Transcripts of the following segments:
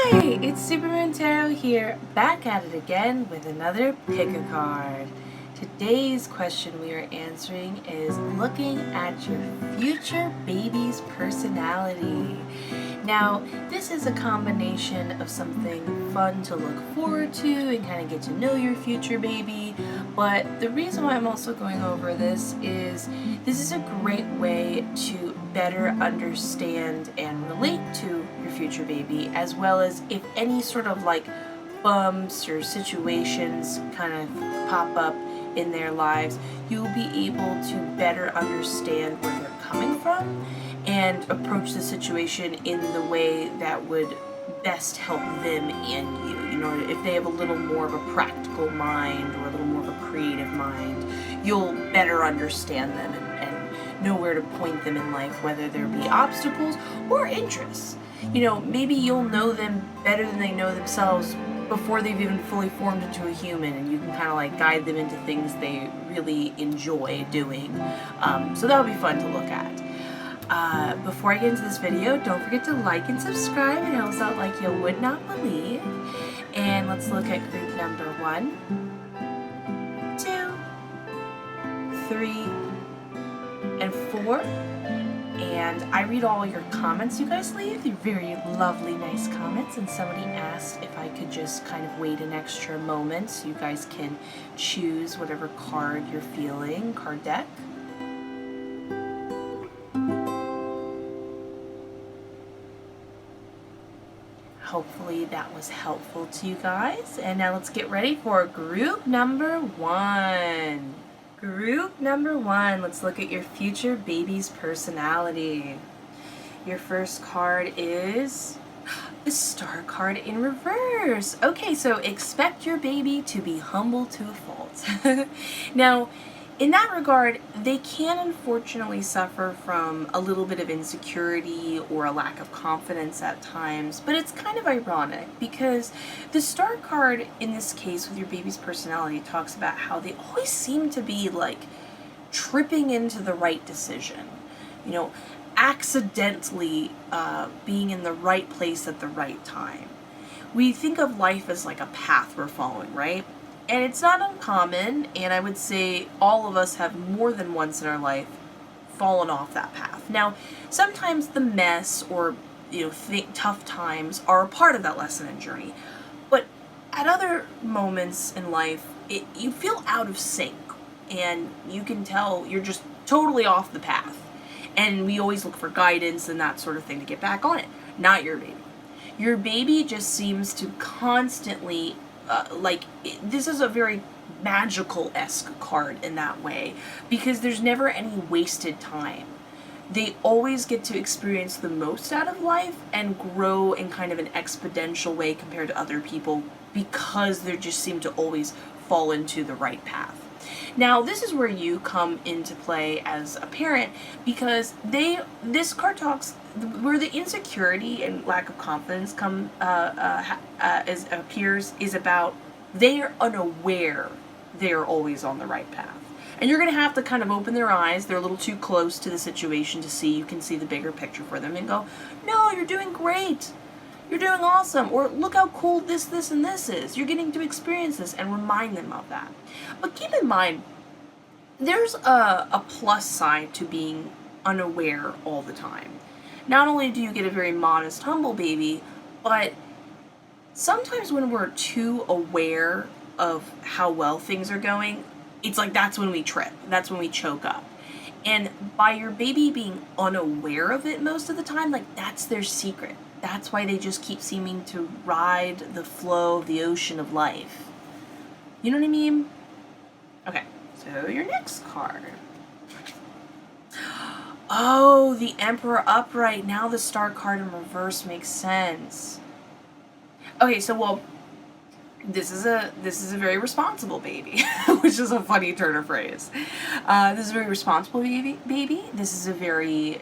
Hi, it's Supermoon Tarot here, back at it again with another pick a card. Today's question we are answering is looking at your future baby's personality. Now, this is a combination of something fun to look forward to and kind of get to know your future baby, but the reason why I'm also going over this is a great way to better understand and relate to your future baby, as well as if any sort of like bumps or situations kind of pop up in their lives, you'll be able to better understand where they're coming from and approach the situation in the way that would best help them and you. You know, if they have a little more of a practical mind or a little more of a creative mind, you'll better understand them and know where to point them in life, whether there be obstacles or interests. You know, maybe you'll know them better than they know themselves before they've even fully formed into a human, and you can kind of like guide them into things they really enjoy doing. So that'll be fun to look at. Before I get into this video, don't forget to like and subscribe. It helps out like you would not believe. And let's look at group number 1, 2, 3, and 4. And I read all your comments you guys leave. They're very lovely, nice comments. And somebody asked if I could just kind of wait an extra moment so you guys can choose whatever card you're feeling, card deck. Hopefully that was helpful to you guys. And now let's get ready for group number 1. Group number 1, let's look at your future baby's personality. Your first card is the Star card in reverse. Okay, so expect your baby to be humble to a fault. Now, in that regard, they can unfortunately suffer from a little bit of insecurity or a lack of confidence at times, but it's kind of ironic because the Star card in this case with your baby's personality talks about how they always seem to be like tripping into the right decision, you know, accidentally being in the right place at the right time. We think of life as like a path we're following, right? And it's not uncommon, and I would say all of us have more than once in our life fallen off that path. Now, sometimes the mess or, you know, tough times are a part of that lesson and journey, but at other moments in life, you feel out of sync, and you can tell you're just totally off the path. And we always look for guidance and that sort of thing to get back on it. Not your baby. Your baby just seems to constantly this is a very magical-esque card in that way because there's never any wasted time. They always get to experience the most out of life and grow in kind of an exponential way compared to other people because they just seem to always fall into the right path. Now, this is where you come into play as a parent because this card talks where the insecurity and lack of confidence appears is about they are unaware they are always on the right path. And you're going to have to kind of open their eyes. They're a little too close to the situation to see. You can see the bigger picture for them and go, no, you're doing great. You're doing awesome. Or look how cool this, and this is. You're getting to experience this, and remind them of that. But keep in mind, there's a plus side to being unaware all the time. Not only do you get a very modest, humble baby, but sometimes when we're too aware of how well things are going, it's like that's when we trip. That's when we choke up. And by your baby being unaware of it most of the time, like that's their secret. That's why they just keep seeming to ride the flow of the ocean of life. You know what I mean? Okay, so your next card. Oh, the Emperor upright. Now the Star card in reverse makes sense. Okay, so well, this is a very responsible baby, which is a funny turn of phrase. This is a very responsible baby. This is a very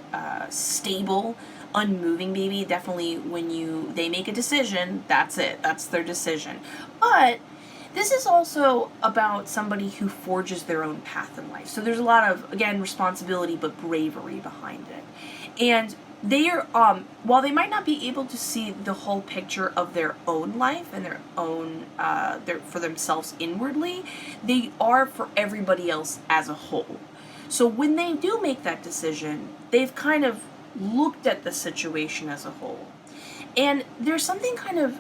stable, unmoving baby. Definitely when they make a decision, that's it. That's their decision. But this is also about somebody who forges their own path in life. So there's a lot of, again, responsibility, but bravery behind it. And they are, while they might not be able to see the whole picture of their own life and their own, for themselves inwardly, they are for everybody else as a whole. So when they do make that decision, they've kind of looked at the situation as a whole. And there's something kind of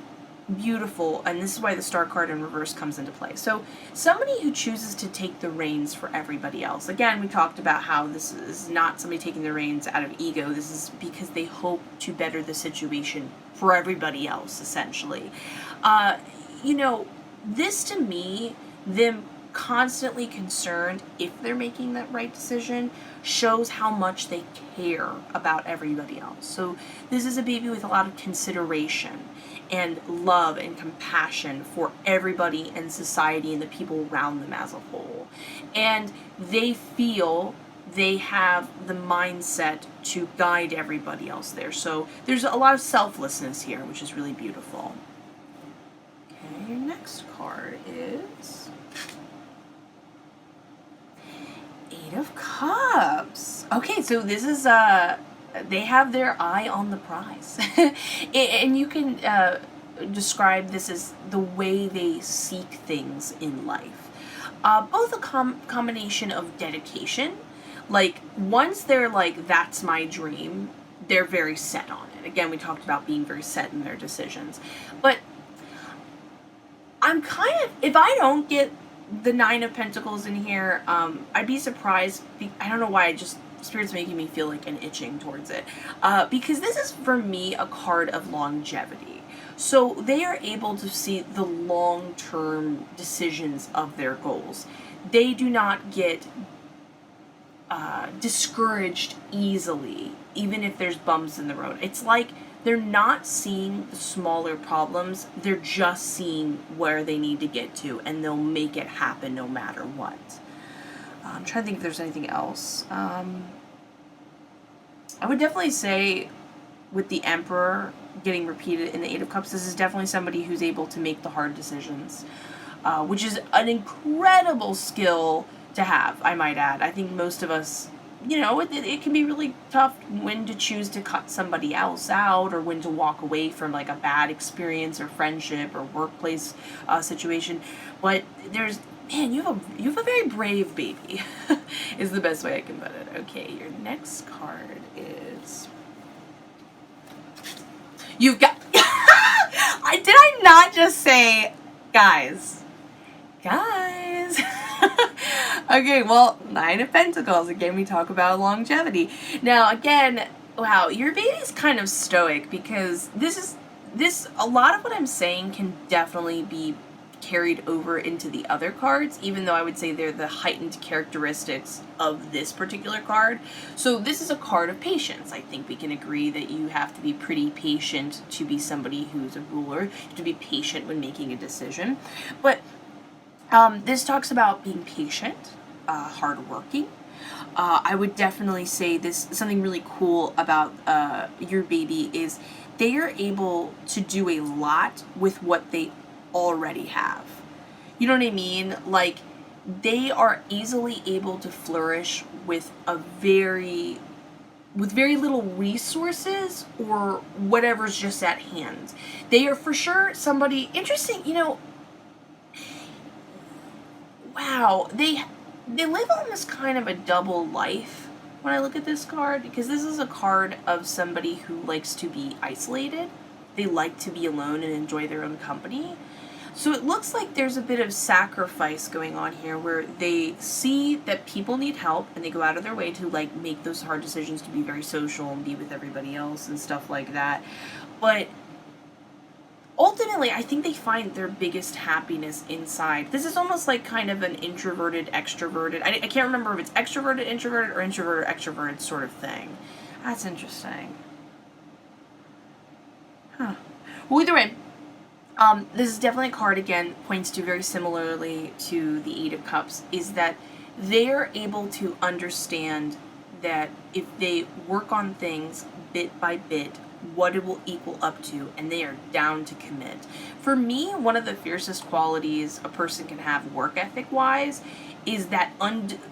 beautiful, and this is why the star card in reverse comes into play. So somebody who chooses to take the reins for everybody else. Again, we talked about how this is not somebody taking the reins out of ego. This is because they hope to better the situation for everybody else, essentially. This to me, them constantly concerned if they're making that right decision, shows how much they care about everybody else. So this is a baby with a lot of consideration and love and compassion for everybody in society and the people around them as a whole. And they feel they have the mindset to guide everybody else there. So there's a lot of selflessness here, which is really beautiful. Okay, your next card is Eight of Cups. Okay, so this is they have their eye on the prize. And you can describe this as the way they seek things in life. Both a combination of dedication, like once they're like, that's my dream, they're very set on it. Again, we talked about being very set in their decisions. But I'm kind of, if I don't get the Nine of Pentacles in here, I'd be surprised. I don't know why, Spirit's making me feel like an itching towards it. Because this is, for me, a card of longevity. So they are able to see the long-term decisions of their goals. They do not get discouraged easily, even if there's bumps in the road. It's like they're not seeing the smaller problems, they're just seeing where they need to get to, and they'll make it happen no matter what. I'm trying to think if there's anything else. I would definitely say with the Emperor getting repeated in the Eight of Cups, this is definitely somebody who's able to make the hard decisions, which is an incredible skill to have, I might add. I think most of us, it can be really tough when to choose to cut somebody else out, or when to walk away from like a bad experience or friendship or workplace situation. But you have a very brave baby, is the best way I can put it. Okay, your next card is, you've got, did I not just say, guys? Okay, well, Nine of Pentacles. Again, we talk about longevity. Now, again, wow, your baby's kind of stoic, because a lot of what I'm saying can definitely be carried over into the other cards, even though I would say they're the heightened characteristics of this particular card. So this is a card of patience. I think we can agree that you have to be pretty patient to be somebody who's a ruler, to be patient when making a decision. But this talks about being patient, hardworking. I would definitely say something really cool about your baby is they are able to do a lot with what they already have. You know what I mean? Like, they are easily able to flourish with very little resources or whatever's just at hand. They are for sure somebody interesting, wow, they live almost kind of a double life when I look at this card, because this is a card of somebody who likes to be isolated. They like to be alone and enjoy their own company. So it looks like there's a bit of sacrifice going on here, where they see that people need help and they go out of their way to like make those hard decisions to be very social and be with everybody else and stuff like that. But ultimately, I think they find their biggest happiness inside. This is almost like kind of an introverted, extroverted. I can't remember if it's extroverted, introverted, or introverted, extroverted sort of thing. That's interesting. Huh. Well, either way, this is definitely a card, again, points to very similarly to the Eight of Cups, is that they're able to understand that if they work on things bit by bit, what it will equal up to, and they are down to commit. For me, one of the fiercest qualities a person can have work ethic wise is that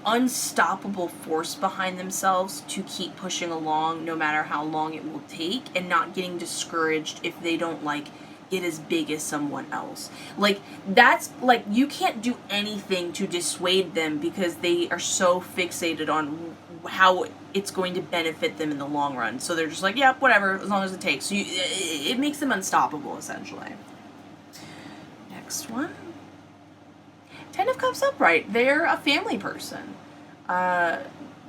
unstoppable force behind themselves to keep pushing along no matter how long it will take, and not getting discouraged if they don't like get as big as someone else. Like, that's like, you can't do anything to dissuade them because they are so fixated on how it's going to benefit them in the long run. So they're just like, yeah, whatever, as long as it takes. So it makes them unstoppable, essentially. Next one. 10 of Cups upright. They're a family person.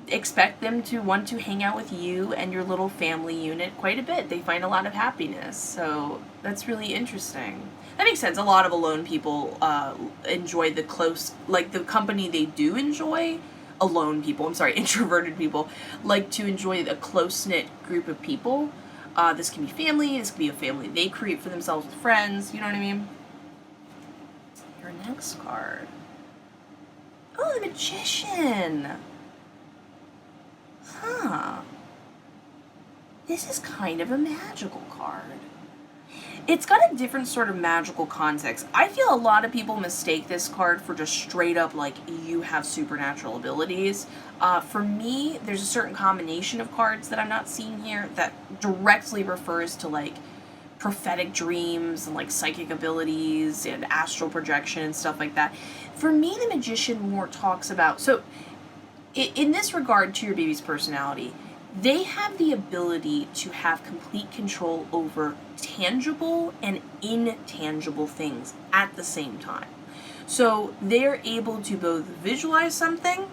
Expect them to want to hang out with you and your little family unit quite a bit. They find a lot of happiness, so that's really interesting. That makes sense. A lot of alone people enjoy the close, like the company they do enjoy. Introverted people like to enjoy a close-knit group of people. This can be family, this can be a family they create for themselves with friends, you know what I mean? Your next card. Oh, the Magician! Huh. This is kind of a magical card. It's got a different sort of magical context. I feel a lot of people mistake this card for just straight up like, you have supernatural abilities. For me, there's a certain combination of cards that I'm not seeing here that directly refers to like prophetic dreams and like psychic abilities and astral projection and stuff like that. For me, the Magician more talks about, so in this regard to your baby's personality, they have the ability to have complete control over tangible and intangible things at the same time. So they're able to both visualize something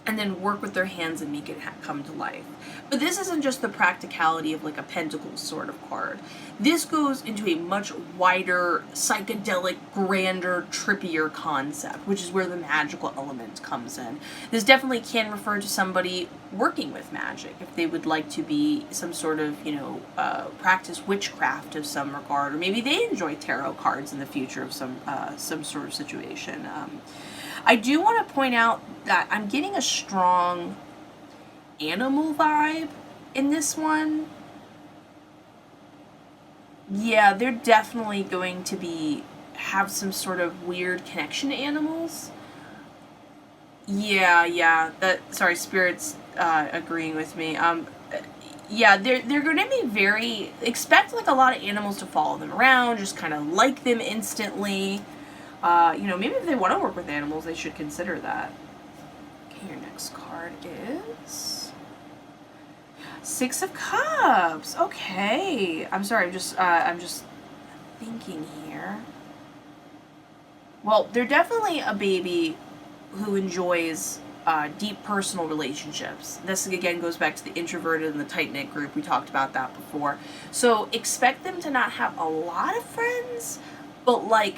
and then work with their hands and make it come to life. But this isn't just the practicality of like a Pentacles sort of card. This goes into a much wider, psychedelic, grander, trippier concept, which is where the magical element comes in. This definitely can refer to somebody working with magic, if they would like to be some sort of, practice witchcraft of some regard, or maybe they enjoy tarot cards in the future of some sort of situation. I do want to point out that I'm getting a strong animal vibe in this one. Yeah, they're definitely going to have some sort of weird connection to animals. Yeah, sorry, Spirit's agreeing with me. Yeah, they're going to be expect like a lot of animals to follow them around, just kind of like them instantly. Maybe if they want to work with animals, they should consider that. Okay, your next card is Six of Cups. Okay. I'm sorry, I'm just thinking here. Well, they're definitely a baby who enjoys deep personal relationships. This again goes back to the introverted and the tight-knit group. We talked about that before. So expect them to not have a lot of friends, but like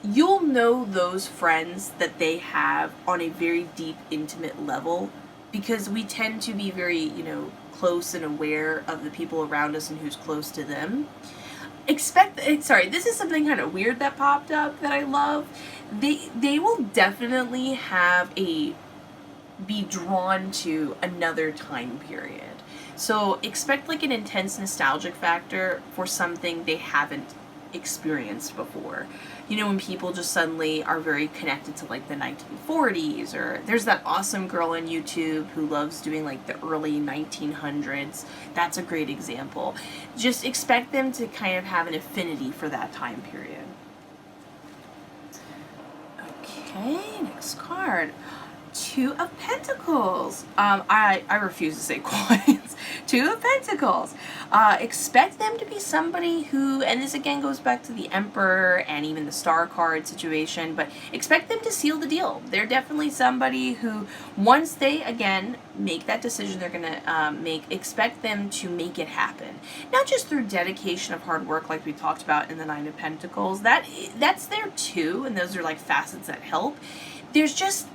you'll know those friends that they have on a very deep, intimate level, because we tend to be very, close and aware of the people around us and who's close to them. This is something kind of weird that popped up that I love. They will definitely be drawn to another time period. So expect like an intense nostalgic factor for something they haven't experienced before. When people just suddenly are very connected to like the 1940s, or there's that awesome girl on YouTube who loves doing like the early 1900s. That's a great example. Just expect them to kind of have an affinity for that time period. Okay, next card. Two of Pentacles. I refuse to say coins. Two of Pentacles. Expect them to be somebody who, and this again goes back to the Emperor and even the Star card situation, but expect them to seal the deal. They're definitely somebody who, once they, again, make that decision they're going to expect them to make it happen. Not just through dedication of hard work like we talked about in the Nine of Pentacles. That's there too, and those are like facets that help. There's just,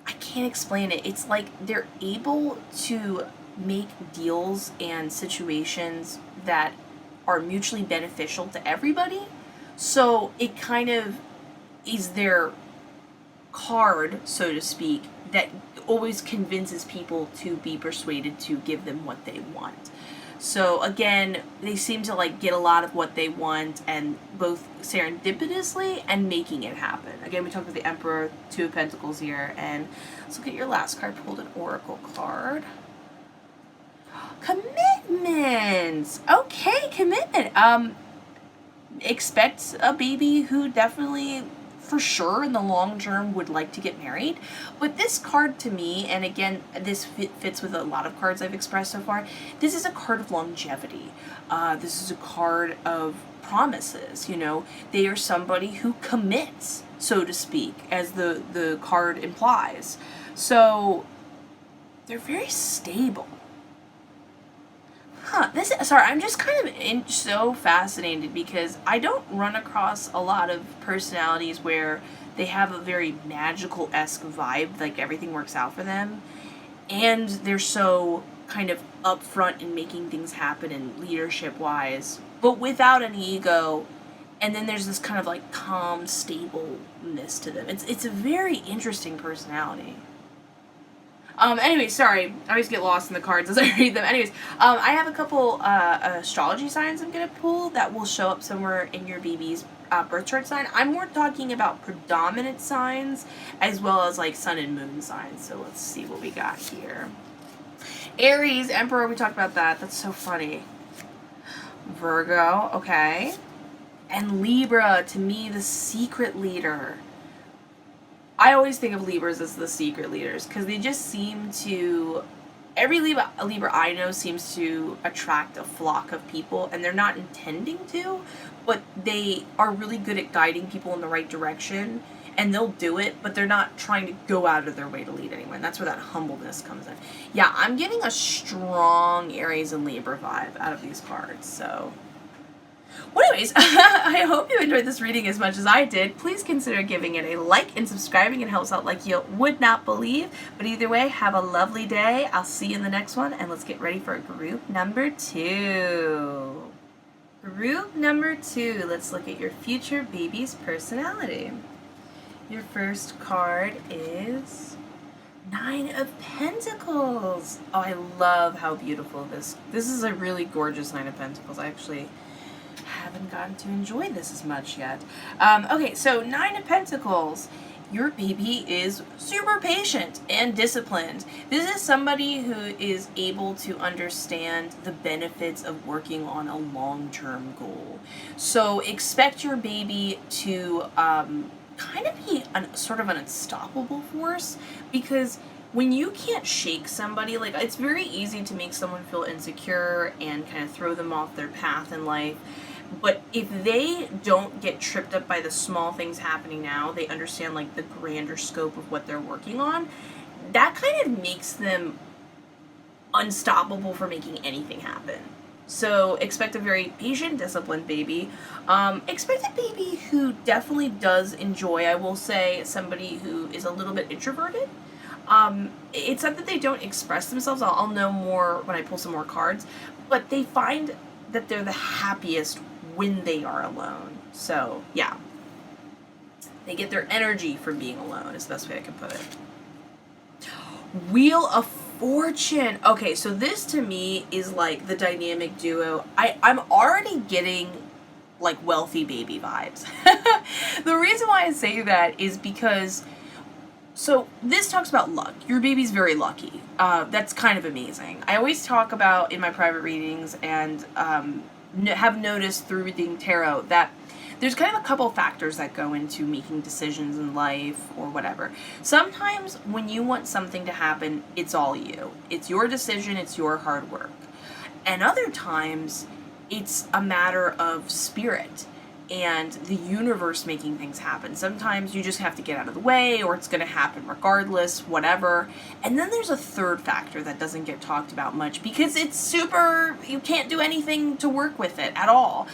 I can't explain it. It's like they're able to make deals and situations that are mutually beneficial to everybody. So it kind of is their card, so to speak, that always convinces people to be persuaded to give them what they want. So again, they seem to like get a lot of what they want, and both serendipitously and making it happen. Again, we talked about the Emperor, Two of Pentacles here, and let's look at your last card. Pulled an Oracle card. Commitment. Okay, commitment. Expect a baby who definitely, for sure, in the long term would like to get married. But this card to me, and again, this fits with a lot of cards I've expressed so far, this is a card of longevity. This is a card of promises, you know. They are somebody who commits, so to speak, as the card implies. So they're very stable. Sorry, I'm just kind of so fascinated because I don't run across a lot of personalities where they have a very magical-esque vibe, like everything works out for them, and they're so kind of upfront in making things happen and leadership-wise, but without an ego, and then there's this kind of like calm, stableness to them. It's a very interesting personality. Anyway, sorry, I always get lost in the cards as I read them. Anyways, I have a couple astrology signs I'm going to pull that will show up somewhere in your baby's birth chart sign. I'm more talking about predominant signs as well as like sun and moon signs. So let's see what we got here. Aries, Emperor, we talked about that. That's so funny. Virgo, okay. And Libra, to me, the secret leader. I always think of Libras as the secret leaders because they just seem to, every Libra I know seems to attract a flock of people, and they're not intending to, but they are really good at guiding people in the right direction, and they'll do it, but they're not trying to go out of their way to lead anyone. That's where that humbleness comes in. Yeah, I'm getting a strong Aries and Libra vibe out of these cards, so. Well, anyways, I hope you enjoyed this reading as much as I did. Please consider giving it a like and subscribing. It helps out like you would not believe. But either way, have a lovely day. I'll see you in the next one, and let's get ready for group number 2. Group number 2, let's look at your future baby's personality. Your first card is Nine of Pentacles. Oh, I love how beautiful this is a really gorgeous Nine of Pentacles. I actually haven't gotten to enjoy this as much yet. Okay, so Nine of Pentacles. Your baby is super patient and disciplined. This is somebody who is able to understand the benefits of working on a long-term goal. So expect your baby to kind of be sort of an unstoppable force, because when you can't shake somebody, like, it's very easy to make someone feel insecure and kind of throw them off their path in life. But if they don't get tripped up by the small things happening now, they understand like the grander scope of what they're working on, that kind of makes them unstoppable for making anything happen. So expect a very patient, disciplined baby. Expect a baby who definitely does enjoy, I will say, somebody who is a little bit introverted. It's not that they don't express themselves. I'll know more when I pull some more cards. But they find that they're the happiest when they are alone. So, yeah. They get their energy from being alone, is the best way I can put it. Wheel of Fortune. Okay, so this to me is like the dynamic duo. I'm already getting like wealthy baby vibes. The reason why I say that is because, so this talks about luck. Your baby's very lucky. That's kind of amazing. I always talk about in my private readings and have noticed through reading tarot that there's kind of a couple factors that go into making decisions in life or whatever. Sometimes when you want something to happen, it's all you. It's your decision, it's your hard work. And other times, it's a matter of spirit and the universe making things happen. Sometimes you just have to get out of the way, or it's going to happen regardless, whatever. And then there's a third factor that doesn't get talked about much because it's super, you can't do anything to work with it at all,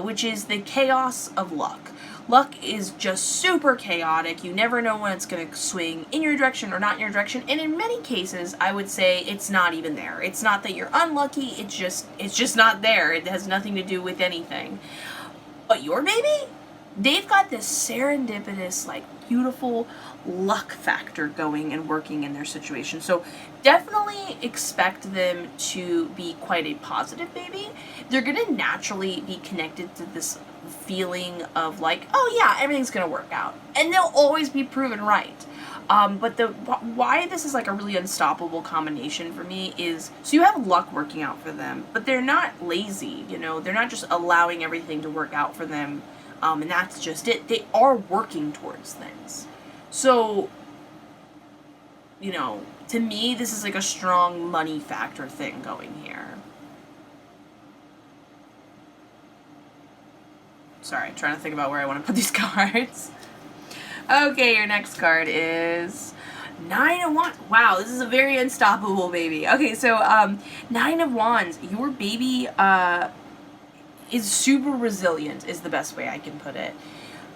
which is the chaos of luck. Luck is just super chaotic. You never know when it's going to swing in your direction or not in your direction. And in many cases, I would say it's not even there. It's not that you're unlucky. It's just not there. It has nothing to do with anything. But your baby, they've got this serendipitous, like, beautiful luck factor going and working in their situation. So definitely expect them to be quite a positive baby. They're going to naturally be connected to this feeling of like, oh yeah, everything's going to work out. And they'll always be proven right. But why this is like a really unstoppable combination for me is, so you have luck working out for them, but they're not lazy, you know, they're not just allowing everything to work out for them, and that's just it. They are working towards things. So, you know, to me, this is like a strong money factor thing going here. Sorry, I'm trying to think about where I want to put these cards. Okay, your next card is 9 of Wands. Wow, this is a very unstoppable baby. Okay, so 9 of Wands. Your baby is super resilient, is the best way I can put it.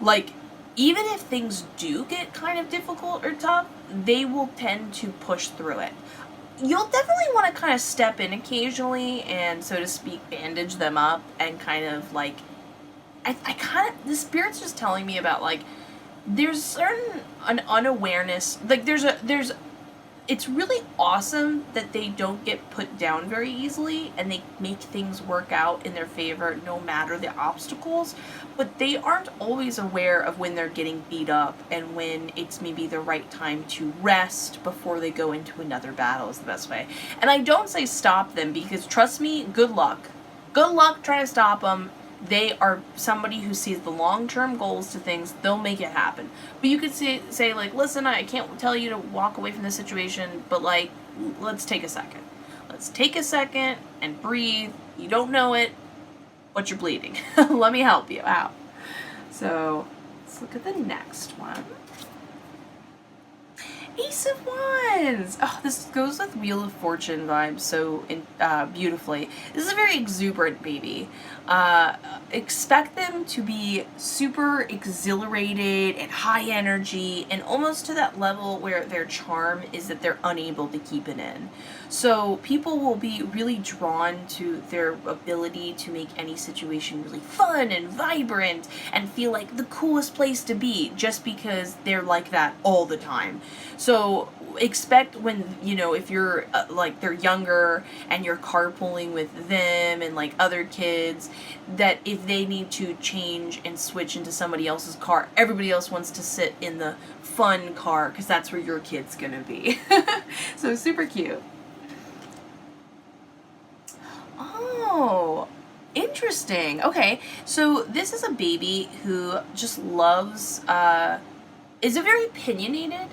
Like, even if things do get kind of difficult or tough, they will tend to push through it. You'll definitely want to kind of step in occasionally and, so to speak, bandage them up and kind of like, I kind of, the Spirit's just telling me about like, there's an unawareness, like it's really awesome that they don't get put down very easily and they make things work out in their favor no matter the obstacles, but they aren't always aware of when they're getting beat up and when it's maybe the right time to rest before they go into another battle is the best way. And I don't say stop them, because trust me, good luck. Good luck trying to stop them. They are somebody who sees the long-term goals to things. They'll make it happen. But you could say like, listen, I can't tell you to walk away from this situation, but like, let's take a second. Let's take a second and breathe. You don't know it, but you're bleeding. Let me help you out. So let's look at the next one. Ace of Wands! Oh, this goes with Wheel of Fortune vibes so beautifully. This is a very exuberant baby. Expect them to be super exhilarated and high energy, and almost to that level where their charm is that they're unable to keep it in. So people will be really drawn to their ability to make any situation really fun and vibrant and feel like the coolest place to be, just because they're like that all the time. So expect when, you know, if you're like they're younger and you're carpooling with them and like other kids, that if they need to change and switch into somebody else's car, everybody else wants to sit in the fun car because that's where your kid's gonna be. So super cute. Oh, interesting. Okay, so this is a baby who just loves, is a very opinionated,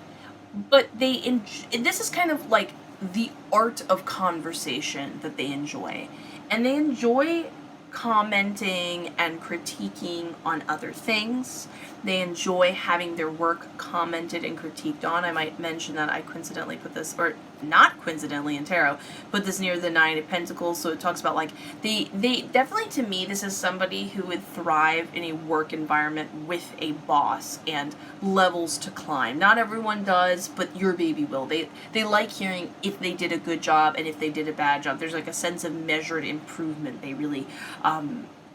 but this is kind of like the art of conversation that they enjoy. And they enjoy commenting and critiquing on other things. They enjoy having their work commented and critiqued on. I might mention that I coincidentally put this, or not coincidentally in tarot, put this near the 9 of Pentacles, so it talks about like, they definitely, to me, this is somebody who would thrive in a work environment with a boss and levels to climb. Not everyone does, but your baby will. They like hearing if they did a good job and if they did a bad job. There's like a sense of measured improvement they really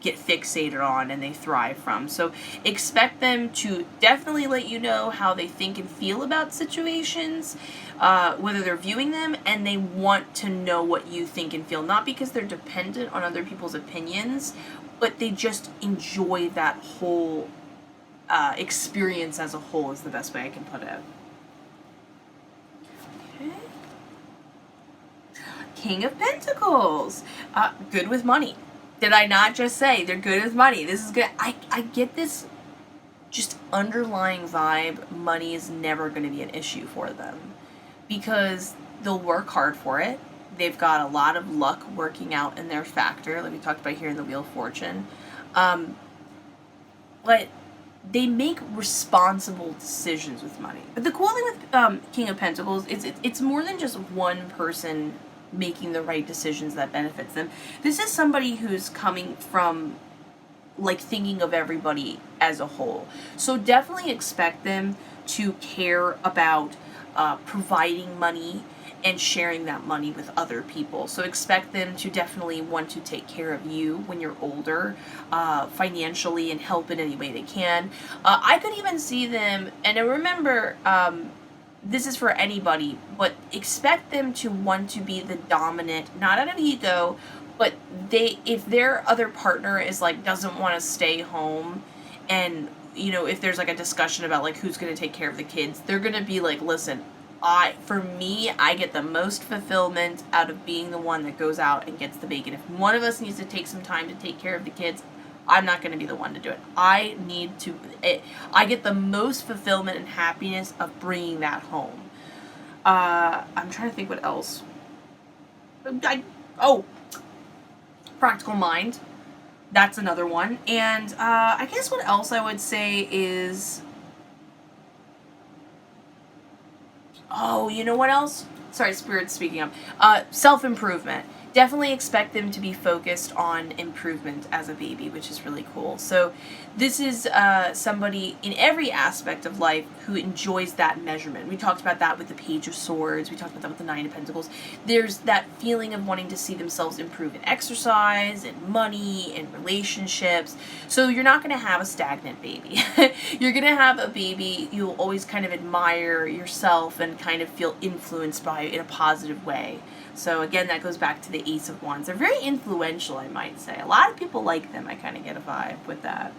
get fixated on and they thrive from. So expect them to definitely let you know how they think and feel about situations, whether they're viewing them, and they want to know what you think and feel, not because they're dependent on other people's opinions, but they just enjoy that whole experience as a whole is the best way I can put it. Okay. King of Pentacles. Good with money. Did I not just say they're good with money? This is good. I get this just underlying vibe. Money is never going to be an issue for them because they'll work hard for it. They've got a lot of luck working out in their factor, like we talked about here in the Wheel of Fortune. But they make responsible decisions with money. But the cool thing with King of Pentacles is it's more than just one person making the right decisions that benefits them. This is somebody who's coming from like thinking of everybody as a whole. So definitely expect them to care about providing money and sharing that money with other people. So expect them to definitely want to take care of you when you're older, financially, and help in any way they can. I could even see them, and I remember, this is for anybody, but expect them to want to be the dominant, not out of ego, but if their other partner is like, doesn't want to stay home, and, you know, if there's like a discussion about like who's going to take care of the kids, they're going to be like, listen, for me, I get the most fulfillment out of being the one that goes out and gets the bacon. If one of us needs to take some time to take care of the kids, I'm not going to be the one to do it. I get the most fulfillment and happiness of bringing that home. I'm trying to think what else. Practical mind. That's another one. And I guess what else I would say is, you know what else? Sorry, Spirit's speaking up. Self-improvement. Definitely expect them to be focused on improvement as a baby, which is really cool. So this is somebody in every aspect of life who enjoys that measurement. We talked about that with the Page of Swords. We talked about that with the Nine of Pentacles. There's that feeling of wanting to see themselves improve in exercise, in money, in relationships. So you're not going to have a stagnant baby. You're going to have a baby you'll always kind of admire yourself and kind of feel influenced by in a positive way. So again, that goes back to the Ace of Wands. They're very influential, I might say. A lot of people like them. I kind of get a vibe with that.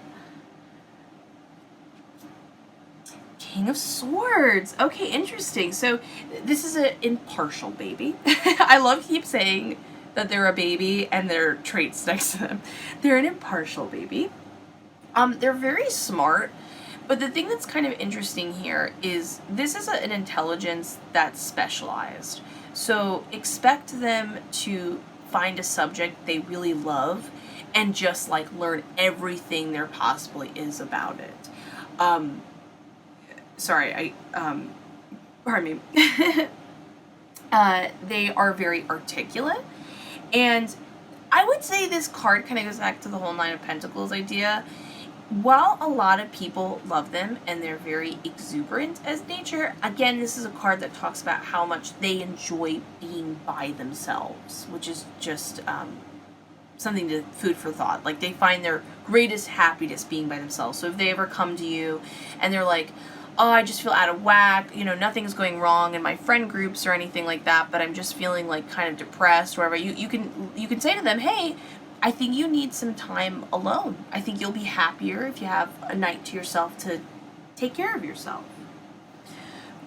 King of Swords. Okay, interesting. So this is an impartial baby. I love to keep saying that they're a baby and their traits next to them. They're an impartial baby. They're very smart. But the thing that's kind of interesting here is this is an intelligence that's specialized. So expect them to find a subject they really love and just like learn everything there possibly is about it. Pardon me. They are very articulate, and I would say this card kind of goes back to the whole Nine of Pentacles idea. While a lot of people love them and they're very exuberant as nature, again, this is a card that talks about how much they enjoy being by themselves, which is just something to food for thought. Like, they find their greatest happiness being by themselves. So if they ever come to you and they're like, oh, I just feel out of whack, you know, nothing's going wrong in my friend groups or anything like that, but I'm just feeling like kind of depressed or whatever, you can say to them, hey, I think you need some time alone. I think you'll be happier if you have a night to yourself to take care of yourself.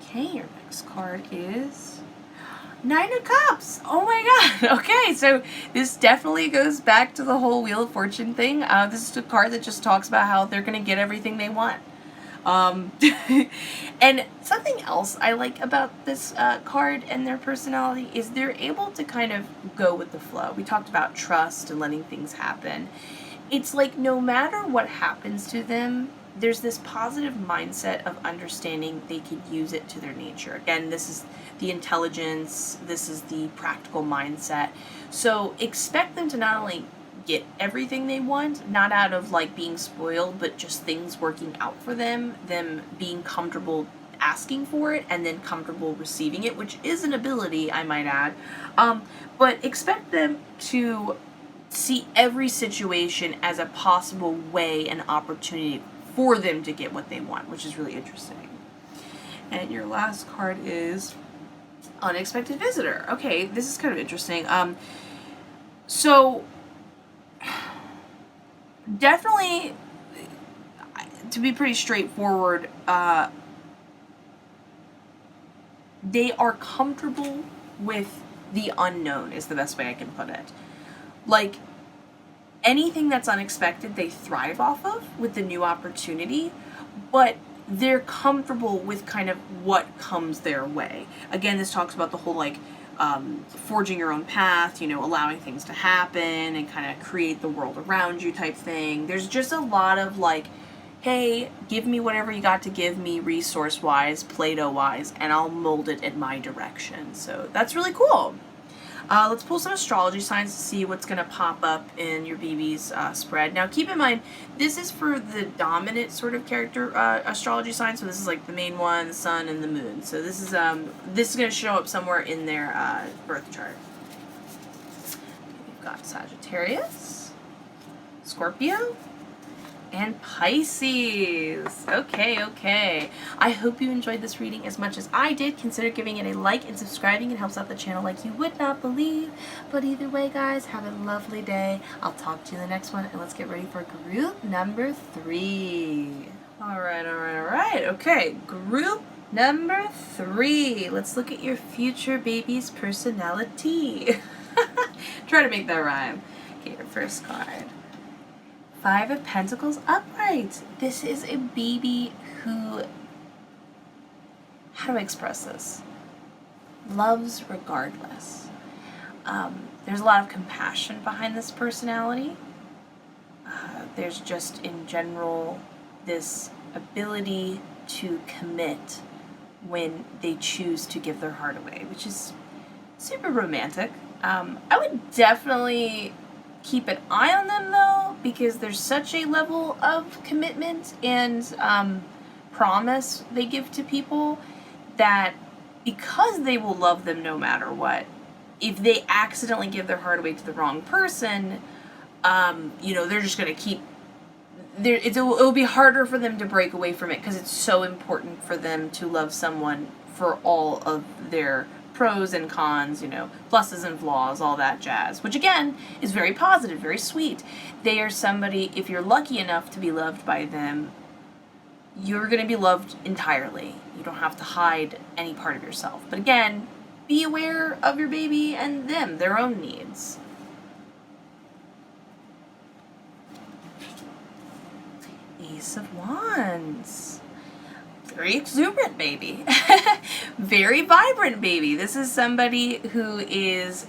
Okay, your next card is Nine of Cups. Oh my god. Okay, so this definitely goes back to the whole Wheel of Fortune thing. This is a card that just talks about how they're going to get everything they want. And something else I like about this card and their personality is they're able to kind of go with the flow. We talked about trust and letting things happen. It's like no matter what happens to them, there's this positive mindset of understanding they could use it to their nature. Again, this is the intelligence, this is the practical mindset. So expect them to not only get everything they want, not out of like being spoiled, but just things working out for them being comfortable asking for it and then comfortable receiving it, which is an ability, I might add. But expect them to see every situation as a possible way and opportunity for them to get what they want, which is really interesting. And your last card is Unexpected Visitor. Okay, this is kind of interesting. So definitely, to be pretty straightforward, they are comfortable with the unknown is the best way I can put it. Like, anything that's unexpected, they thrive off of with the new opportunity, but they're comfortable with kind of what comes their way. Again, this talks about the whole, like, forging your own path, you know, allowing things to happen and kind of create the world around you type thing. There's just a lot of, like, hey, give me whatever you got to give me resource-wise, Play-Doh-wise, and I'll mold it in my direction. So that's really cool. Let's pull some astrology signs to see what's going to pop up in your baby's spread. Now, keep in mind, this is for the dominant sort of character astrology sign. So this is like the main one, the sun, and the moon. So this is going to show up somewhere in their birth chart. We've got Sagittarius, Scorpio, and Pisces. Okay. I hope you enjoyed this reading as much as I did. Consider giving it a like and subscribing. It helps out the channel like you would not believe. But either way, guys, have a lovely day. I'll talk to you in the next one, and let's get ready for group number 3. All right. Okay, group number 3. Let's look at your future baby's personality. Try to make that rhyme. Okay, your first card. 5 of Pentacles upright. This is a baby who, how do I express this? Loves regardless. There's a lot of compassion behind this personality. There's just in general this ability to commit when they choose to give their heart away, which is super romantic. I would definitely keep an eye on them though, because there's such a level of commitment and promise they give to people that because they will love them no matter what, if they accidentally give their heart away to the wrong person, they're just going to keep, it'll be harder for them to break away from it because it's so important for them to love someone for all of their pros and cons, pluses and flaws, all that jazz, which again is very positive, very sweet. They are somebody, if you're lucky enough to be loved by them, you're going to be loved entirely. You don't have to hide any part of yourself. But again, be aware of your baby and them, their own needs. Ace of Wands. Very exuberant baby. Very vibrant baby. This is somebody who is,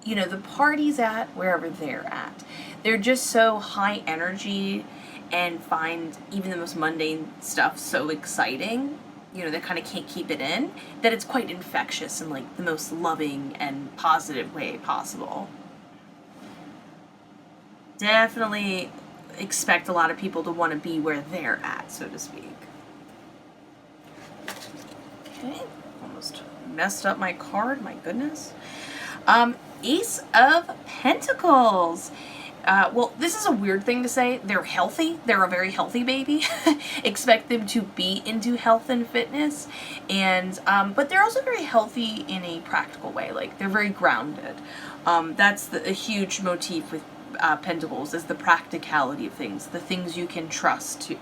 the party's at wherever they're at. They're just so high energy and find even the most mundane stuff so exciting, they kind of can't keep it in, that it's quite infectious in like the most loving and positive way possible. Definitely expect a lot of people to want to be where they're at, so to speak. Okay, almost messed up my card, my goodness. Ace of Pentacles. Well, this is a weird thing to say. They're healthy. They're a very healthy baby. Expect them to be into health and fitness. And, but they're also very healthy in a practical way. Like, they're very grounded. That's a huge motif with Pentacles, is the practicality of things. The things you can trust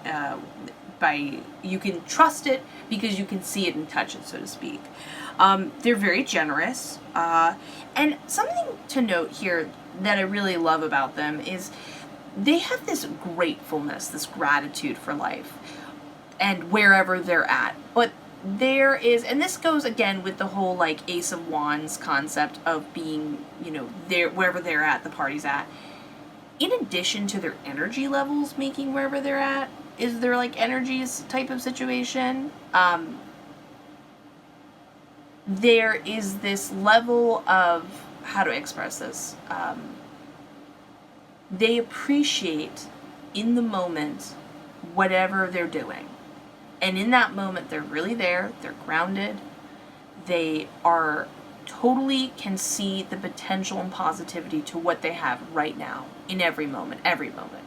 you can trust it because you can see it and touch it, so to speak. They're very generous. And something to note here that I really love about them is they have this gratefulness, this gratitude for life and wherever they're at. But there is, and this goes again with the whole like Ace of Wands concept of being, there, wherever they're at, the party's at. In addition to their energy levels making wherever they're at, is there like energies type of situation? There is this level of, how do I express this? They appreciate in the moment whatever they're doing. And in that moment, they're really there, they're grounded, they are totally can see the potential and positivity to what they have right now in every moment.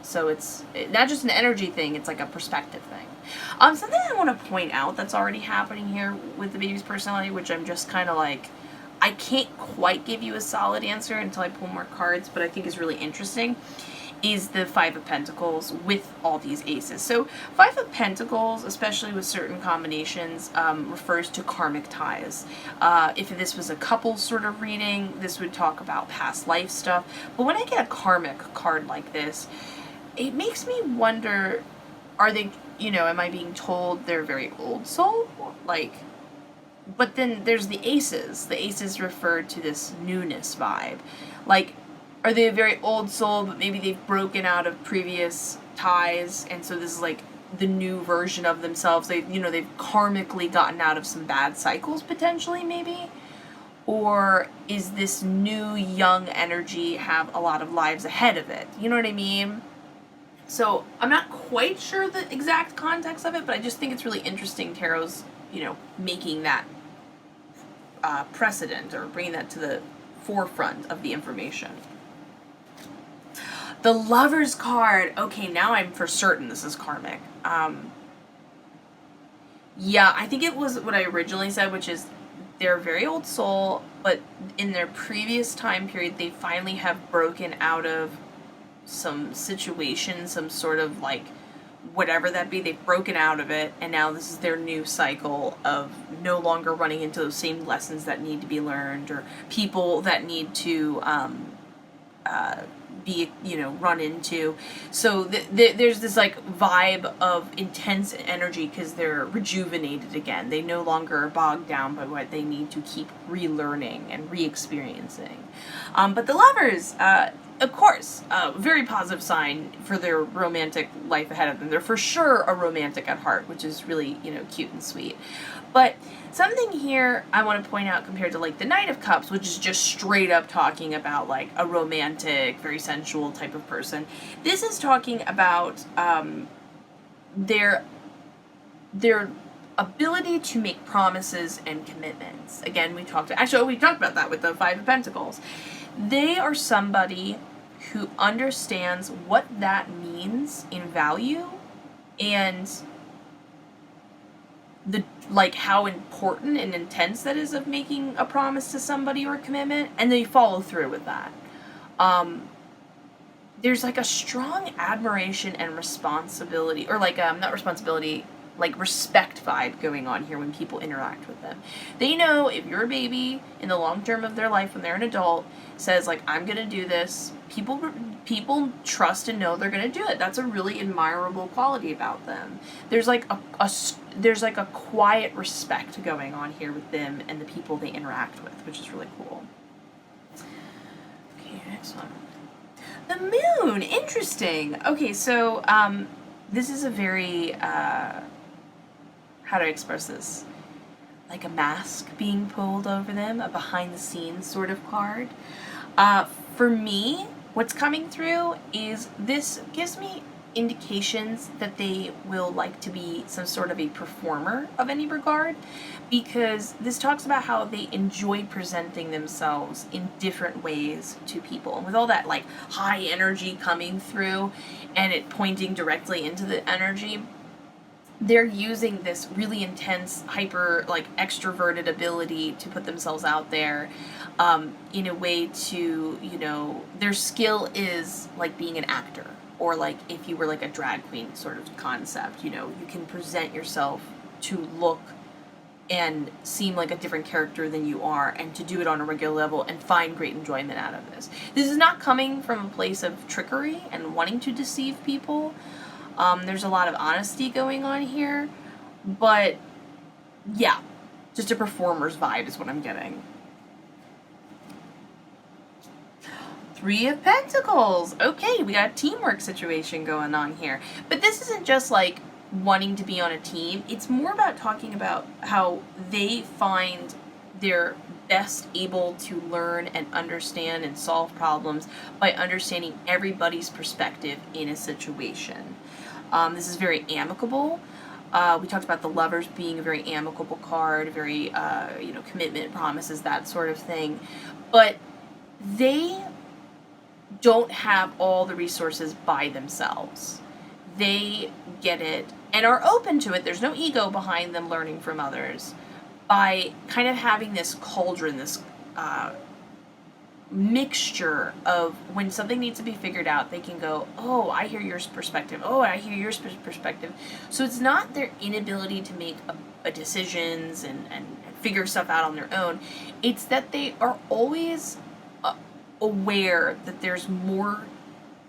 So it's not just an energy thing, it's like a perspective thing. Something I want to point out that's already happening here with the baby's personality, which I'm just kind of like, I can't quite give you a solid answer until I pull more cards, but I think is really interesting, is the 5 of Pentacles with all these aces. So 5 of Pentacles, especially with certain combinations, refers to karmic ties. If this was a couple sort of reading, this would talk about past life stuff. But when I get a karmic card like this, it makes me wonder, are they, am I being told they're very old soul? Like, but then there's the aces. The aces refer to this newness vibe. Like, are they a very old soul, but maybe they've broken out of previous ties, and so this is like the new version of themselves. They've karmically gotten out of some bad cycles, potentially, maybe. Or is this new young energy have a lot of lives ahead of it? You know what I mean? So I'm not quite sure the exact context of it, but I just think it's really interesting Tarot's, making that precedent or bringing that to the forefront of the information. The Lover's card. Okay, now I'm for certain this is karmic. Yeah, I think it was what I originally said, which is they're a very old soul, but in their previous time period, they finally have broken out of some situation, some sort of like whatever that be, they've broken out of it, and now this is their new cycle of no longer running into those same lessons that need to be learned, or people that need to be, run into. So there's this like vibe of intense energy because they're rejuvenated again. They no longer are bogged down by what they need to keep relearning and re-experiencing. But the Lovers, of course, very positive sign for their romantic life ahead of them. They're for sure a romantic at heart, which is really, cute and sweet. But something here I want to point out compared to like the Knight of Cups, which is just straight up talking about like a romantic, very sensual type of person. This is talking about their ability to make promises and commitments. Again, we talked about that with the Five of Pentacles. They are somebody who understands what that means in value and how important and intense that is of making a promise to somebody or a commitment, and they follow through with that. There's like a strong admiration and responsibility, or not responsibility, like respect vibe going on here when people interact with them. They know if your baby in the long term of their life when they're an adult says like, I'm gonna do this, people trust and know they're gonna do it. That's a really admirable quality about them. There's like a quiet respect going on here with them and the people they interact with, which is really cool. Okay, next one. The Moon, interesting. Okay, so this is a very how do I express this? Like a mask being pulled over them, a behind the scenes sort of card. For me, what's coming through is this gives me indications that they will like to be some sort of a performer of any regard, because this talks about how they enjoy presenting themselves in different ways to people. And with all that like high energy coming through and it pointing directly into the energy, they're using this really intense, hyper, extroverted ability to put themselves out there in a way to, their skill is like being an actor, or like if you were like a drag queen sort of concept, you can present yourself to look and seem like a different character than you are, and to do it on a regular level and find great enjoyment out of this. This is not coming from a place of trickery and wanting to deceive people. There's a lot of honesty going on here, but yeah, just a performer's vibe is what I'm getting. Three of Pentacles. Okay, we got a teamwork situation going on here. But this isn't just like wanting to be on a team. It's more about talking about how they find they're best able to learn and understand and solve problems by understanding everybody's perspective in a situation. This is very amicable. We talked about the Lovers being a very amicable card, very, commitment, promises, that sort of thing. But they don't have all the resources by themselves. They get it and are open to it. There's no ego behind them learning from others, by kind of having this cauldron, this mixture of when something needs to be figured out, they can go, oh, I hear your perspective. Oh, I hear your perspective. So it's not their inability to make a decisions and figure stuff out on their own. It's that they are always aware that there's more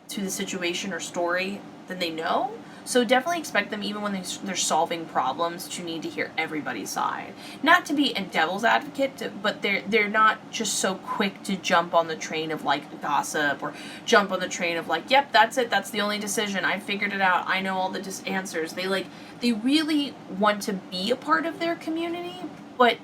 to the situation or story than they know. So definitely expect them, even when they're solving problems, to need to hear everybody's side. Not to be a devil's advocate, but they're not just so quick to jump on the train of like gossip, or jump on the train of like, yep, that's it, that's the only decision, I figured it out, I know all the answers. They really want to be a part of their community, but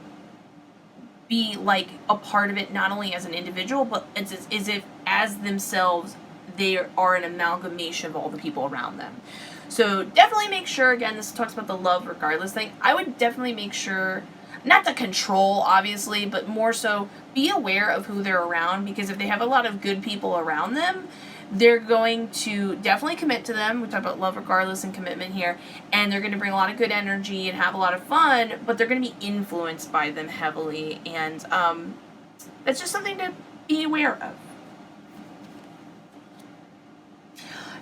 be like a part of it, not only as an individual, but as if as themselves they are an amalgamation of all the people around them. So definitely make sure, again, this talks about the love regardless thing. I would definitely make sure, not to control, obviously, but more so be aware of who they're around, because if they have a lot of good people around them, they're going to definitely commit to them. We talk about love regardless and commitment here, and they're going to bring a lot of good energy and have a lot of fun, but they're going to be influenced by them heavily, and that's just something to be aware of.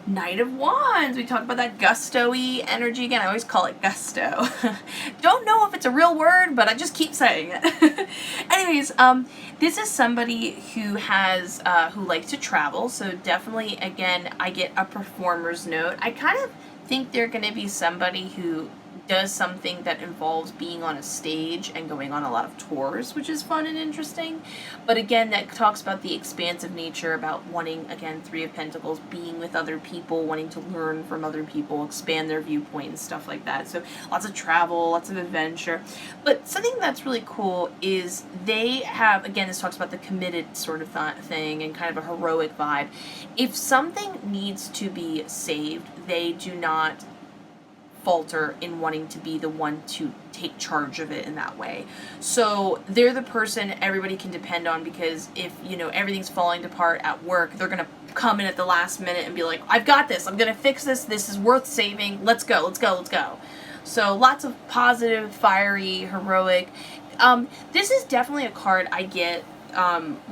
Knight of Wands. We talked about that gusto-y energy again. I always call it gusto. Don't know if it's a real word, but I just keep saying it. Anyways, this is somebody who has who likes to travel. So definitely, again, I get a performer's note. I kind of think they're going to be somebody who does something that involves being on a stage and going on a lot of tours, which is fun and interesting. But again, that talks about the expansive nature, about wanting, again, Three of Pentacles, being with other people, wanting to learn from other people, expand their viewpoint and stuff like that. So lots of travel, lots of adventure. But something that's really cool is they have, again, this talks about the committed sort of thing and kind of a heroic vibe. If something needs to be saved, they do not falter in wanting to be the one to take charge of it in that way. So they're the person everybody can depend on, because if, you know, everything's falling apart at work, they're going to come in at the last minute and be like, I've got this, I'm going to fix this, this is worth saving, let's go, let's go, let's go. So lots of positive, fiery, heroic. This is definitely a card I get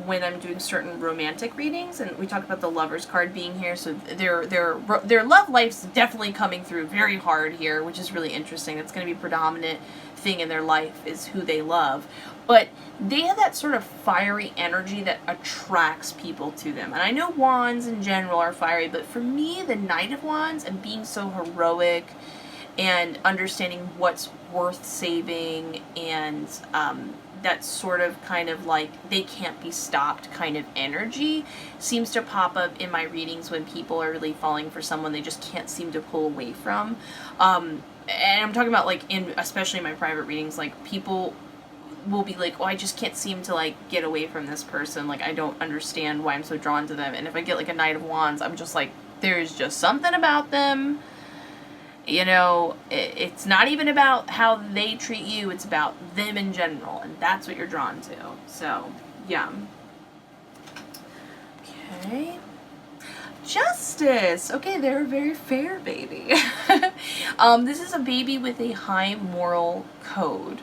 when I'm doing certain romantic readings, and we talked about the Lovers card being here, so their love life's definitely coming through very hard here, which is really interesting. It's going to be a predominant thing in their life is who they love, but they have that sort of fiery energy that attracts people to them. And I know Wands in general are fiery, but for me, the Knight of Wands and being so heroic and understanding what's worth saving, and that sort of kind of like they can't be stopped kind of energy seems to pop up in my readings when people are really falling for someone they just can't seem to pull away from. And I'm talking about like especially in my private readings, like people will be like, oh, I just can't seem to like get away from this person. Like I don't understand why I'm so drawn to them. And if I get like a Knight of Wands, I'm just like, there's just something about them. You know, it's not even about how they treat you, it's about them in general, and that's what you're drawn to. So, yeah. Okay. Justice. Okay, they're a very fair baby. This is a baby with a high moral code,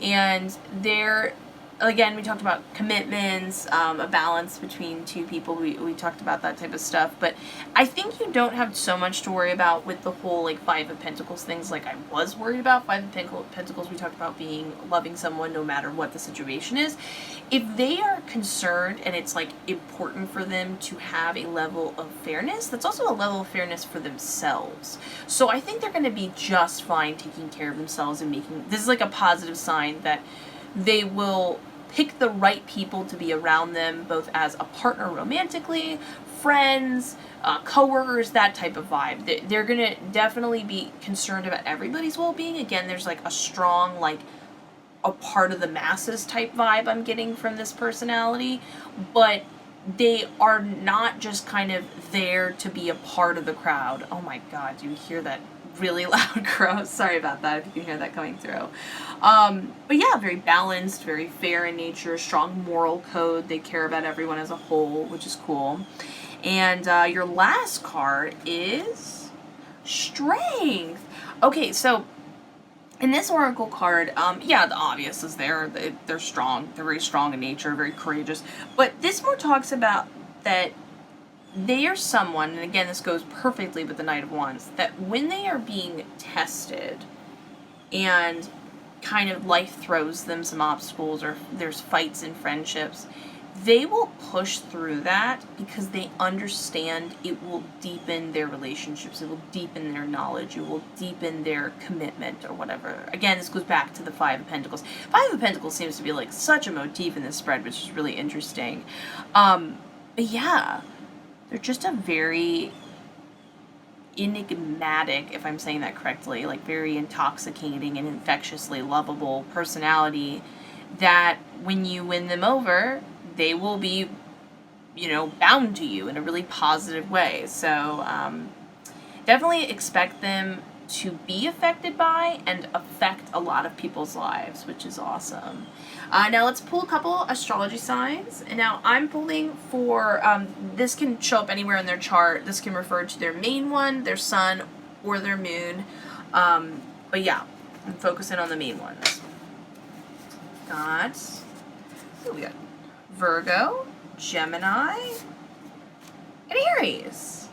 and they're, again, we talked about commitments, a balance between two people. We talked about that type of stuff. But I think you don't have so much to worry about with the whole, like, Five of Pentacles things like I was worried about. Five of Pentacles, we talked about being loving someone no matter what the situation is. If they are concerned and it's, like, important for them to have a level of fairness, that's also a level of fairness for themselves. So I think they're going to be just fine taking care of themselves and making... This is, like, a positive sign that they will pick the right people to be around them, both as a partner romantically, friends, co-workers, that type of vibe. They're going to definitely be concerned about everybody's well-being. Again, there's like a strong, like, a part of the masses type vibe I'm getting from this personality, but they are not just kind of there to be a part of the crowd. Oh my god, do you hear that really loud crow? Sorry about that if you can hear that coming through. But yeah, very balanced, very fair in nature, strong moral code. They care about everyone as a whole, which is cool. And your last card is Strength. Okay, so in this oracle card, yeah, the obvious is there. They're strong. They're very strong in nature, very courageous. But this more talks about that they are someone, and again, this goes perfectly with the Knight of Wands, that when they are being tested and kind of life throws them some obstacles or there's fights in friendships, they will push through that because they understand it will deepen their relationships, it will deepen their knowledge, it will deepen their commitment or whatever. Again, this goes back to the Five of Pentacles. Five of Pentacles seems to be like such a motif in this spread, which is really interesting. But yeah, they're just a very enigmatic, if I'm saying that correctly, like very intoxicating and infectiously lovable personality that when you win them over, they will be, bound to you in a really positive way. So definitely expect them to be affected by and affect a lot of people's lives, which is awesome. Now let's pull a couple astrology signs. And now I'm pulling for, this can show up anywhere in their chart. This can refer to their main one, their sun, or their moon. But yeah, I'm focusing on the main ones. We got Virgo, Gemini, and Aries.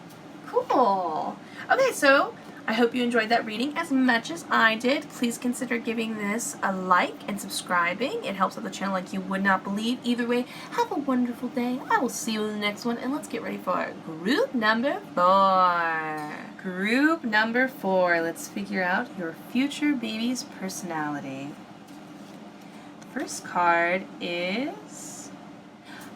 Cool. Okay, so I hope you enjoyed that reading as much as I did. Please consider giving this a like and subscribing. It helps out the channel like you would not believe. Either way, have a wonderful day. I will see you in the next one, and let's get ready for group number 4. Group number 4. Let's figure out your future baby's personality. First card is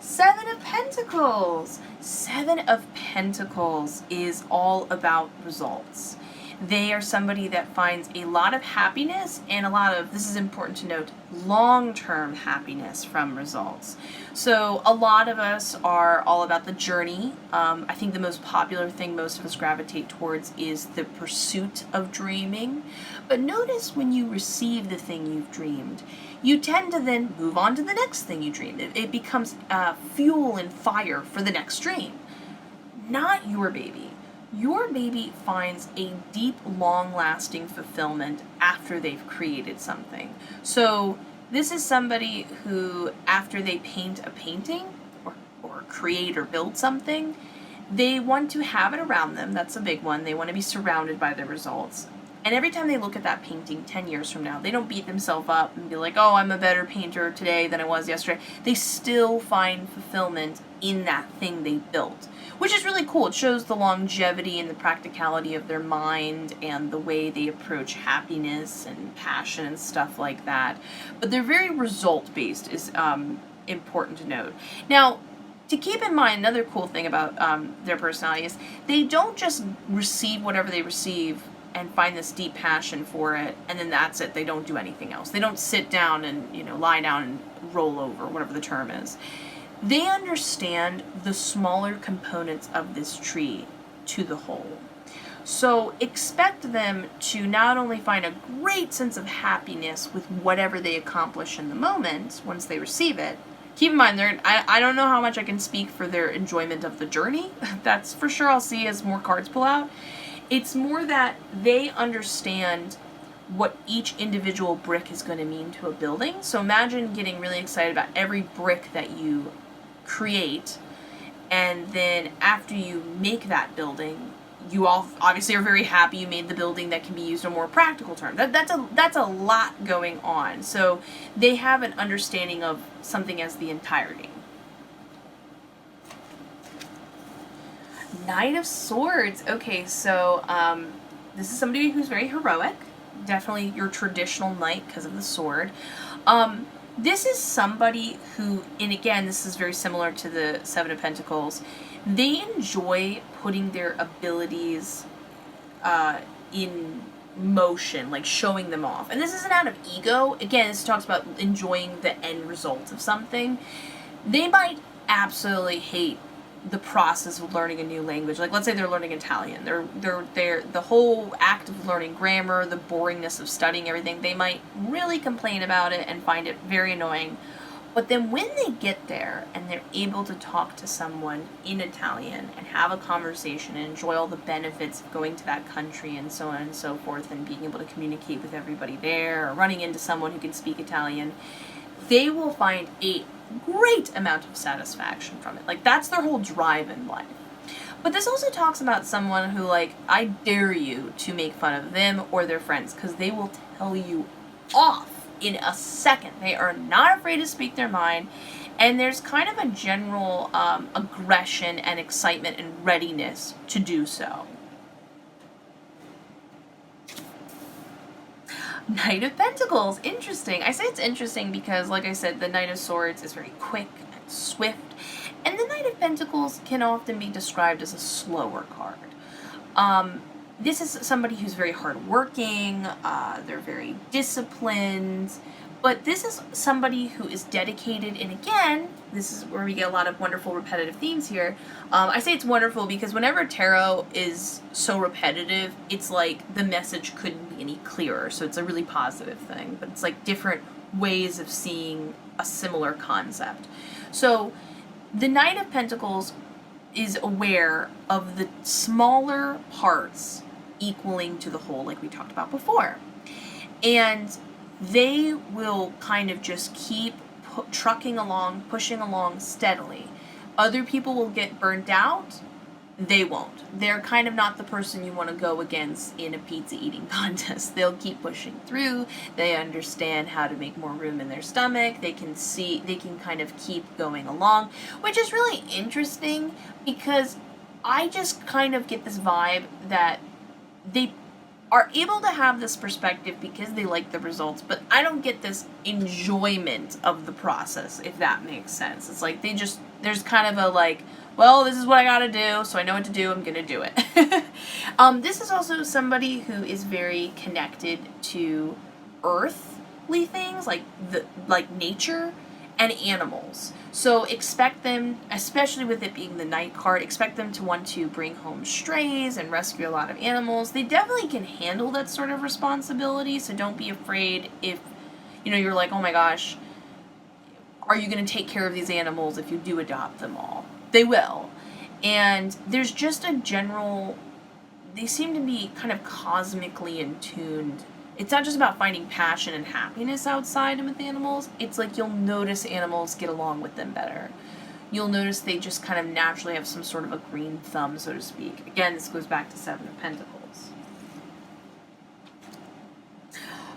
7 of Pentacles. 7 of Pentacles is all about results. They are somebody that finds a lot of happiness and a lot of, this is important to note, long-term happiness from results. So a lot of us are all about the journey. I think the most popular thing most of us gravitate towards is the pursuit of dreaming. But notice when you receive the thing you've dreamed, you tend to then move on to the next thing you dreamed. It becomes fuel and fire for the next dream. Not your baby. Your baby finds a deep, long-lasting fulfillment after they've created something. So this is somebody who, after they paint a painting or create or build something, they want to have it around them. That's a big one. They want to be surrounded by the results. And every time they look at that painting 10 years from now, they don't beat themselves up and be like, oh, I'm a better painter today than I was yesterday. They still find fulfillment in that thing they built, which is really cool. It shows the longevity and the practicality of their mind and the way they approach happiness and passion and stuff like that. But they're very result-based is important to note. Now, to keep in mind, another cool thing about their personality is they don't just receive whatever they receive and find this deep passion for it, and then that's it. They don't do anything else. They don't sit down and, lie down and roll over, whatever the term is. They understand the smaller components of this tree to the whole. So expect them to not only find a great sense of happiness with whatever they accomplish in the moment once they receive it. Keep in mind, I don't know how much I can speak for their enjoyment of the journey. That's for sure. I'll see as more cards pull out. It's more that they understand what each individual brick is going to mean to a building. So imagine getting really excited about every brick that you create, and then after you make that building, you all obviously are very happy you made the building that can be used in a more practical term. That's a lot going on. So they have an understanding of something as the entirety. Knight of Swords. Okay, so this is somebody who's very heroic. Definitely your traditional knight because of the sword. This is somebody who, and again, this is very similar to the 7 of Pentacles, they enjoy putting their abilities in motion, like showing them off. And this isn't out of ego. Again, this talks about enjoying the end result of something. They might absolutely hate the process of learning a new language. Like, let's say they're learning Italian. They're the whole act of learning grammar, the boringness of studying everything, they might really complain about it and find it very annoying. But then when they get there and they're able to talk to someone in Italian and have a conversation and enjoy all the benefits of going to that country and so on and so forth and being able to communicate with everybody there or running into someone who can speak Italian, they will find a great amount of satisfaction from it. Like, that's their whole drive in life. But this also talks about someone who, like, I dare you to make fun of them or their friends, because they will tell you off in a second. They are not afraid to speak their mind, and there's kind of a general aggression and excitement and readiness to do so. Knight of Pentacles. Interesting. I say it's interesting because, like I said, the Knight of Swords is very quick and swift, and the Knight of Pentacles can often be described as a slower card. This is somebody who's very hardworking, they're very disciplined, But this is somebody who is dedicated, and again, this is where we get a lot of wonderful repetitive themes here. I say it's wonderful because whenever tarot is so repetitive, it's like the message couldn't be any clearer, so it's a really positive thing, but it's like different ways of seeing a similar concept. So the Knight of Pentacles is aware of the smaller parts equaling to the whole, like we talked about before. And they will kind of just keep trucking along, pushing along steadily. Other people will get burnt out. They won't. They're kind of not the person you want to go against in a pizza eating contest. They'll keep pushing through. They understand how to make more room in their stomach. They can kind of keep going along, which is really interesting because I just kind of get this vibe that they are able to have this perspective because they like the results, but I don't get this enjoyment of the process, if that makes sense. It's like there's kind of a like, well, this is what I gotta do, so I know what to do, I'm gonna do it. This is also somebody who is very connected to earthly things, like nature and animals. So expect them, especially with it being the Knight card, expect them to want to bring home strays and rescue a lot of animals. They definitely can handle that sort of responsibility, so don't be afraid if, you're like, oh my gosh, are you going to take care of these animals if you do adopt them all? They will. And there's just a general, they seem to be kind of cosmically in tuned. It's not just about finding passion and happiness outside and with animals. It's like you'll notice animals get along with them better. You'll notice they just kind of naturally have some sort of a green thumb, so to speak. Again, this goes back to Seven of Pentacles.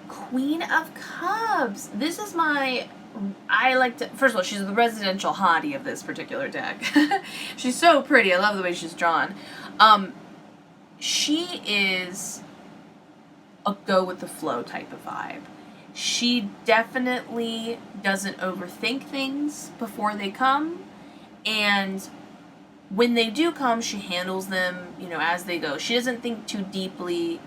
Queen of Cups. This is first of all, she's the residential hottie of this particular deck. She's so pretty. I love the way she's drawn. She is a go with the flow type of vibe. She definitely doesn't overthink things before they come, and when they do come, she handles them, as they go. She doesn't think too deeply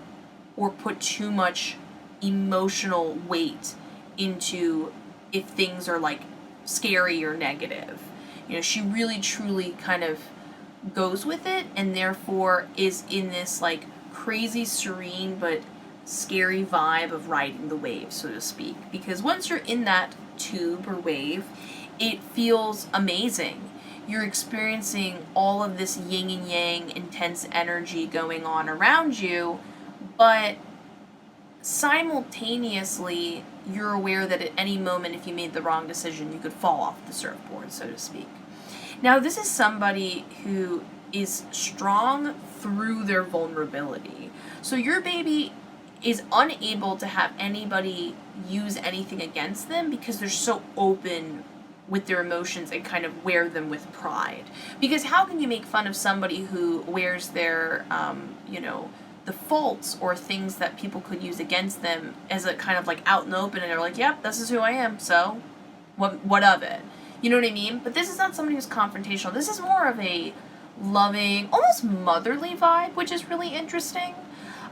or put too much emotional weight into if things are like scary or negative. She really truly kind of goes with it, and therefore is in this like crazy serene but scary vibe of riding the wave, so to speak. Because once you're in that tube or wave, it feels amazing. You're experiencing all of this yin and yang intense energy going on around you, but simultaneously you're aware that at any moment, if you made the wrong decision, you could fall off the surfboard, so to speak. Now, this is somebody who is strong through their vulnerability. So your baby is unable to have anybody use anything against them because they're so open with their emotions and kind of wear them with pride. Because how can you make fun of somebody who wears their, the faults or things that people could use against them as a kind of like out in the open, and they're like, yep, this is who I am, so what of it? You know what I mean? But this is not somebody who's confrontational. This is more of a loving, almost motherly vibe, which is really interesting.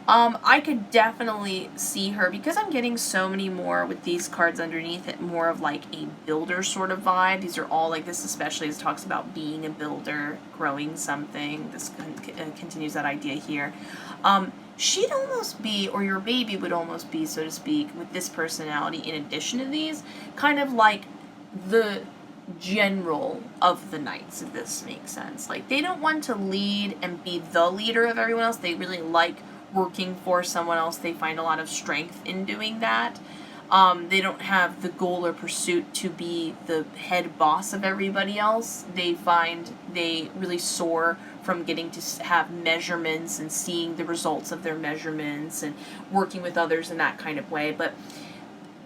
I could definitely see her, because I'm getting so many more with these cards underneath it, more of like a builder sort of vibe. These are all like this, especially as it talks about being a builder, growing something. This continues that idea here. She'd almost be, or your baby would almost be, so to speak, with this personality in addition to these, kind of like the general of the knights, if this makes sense. Like, they don't want to lead and be the leader of everyone else. They really like working for someone else. They find a lot of strength in doing that. They don't have the goal or pursuit to be the head boss of everybody else. They find they really soar from getting to have measurements and seeing the results of their measurements and working with others in that kind of way. But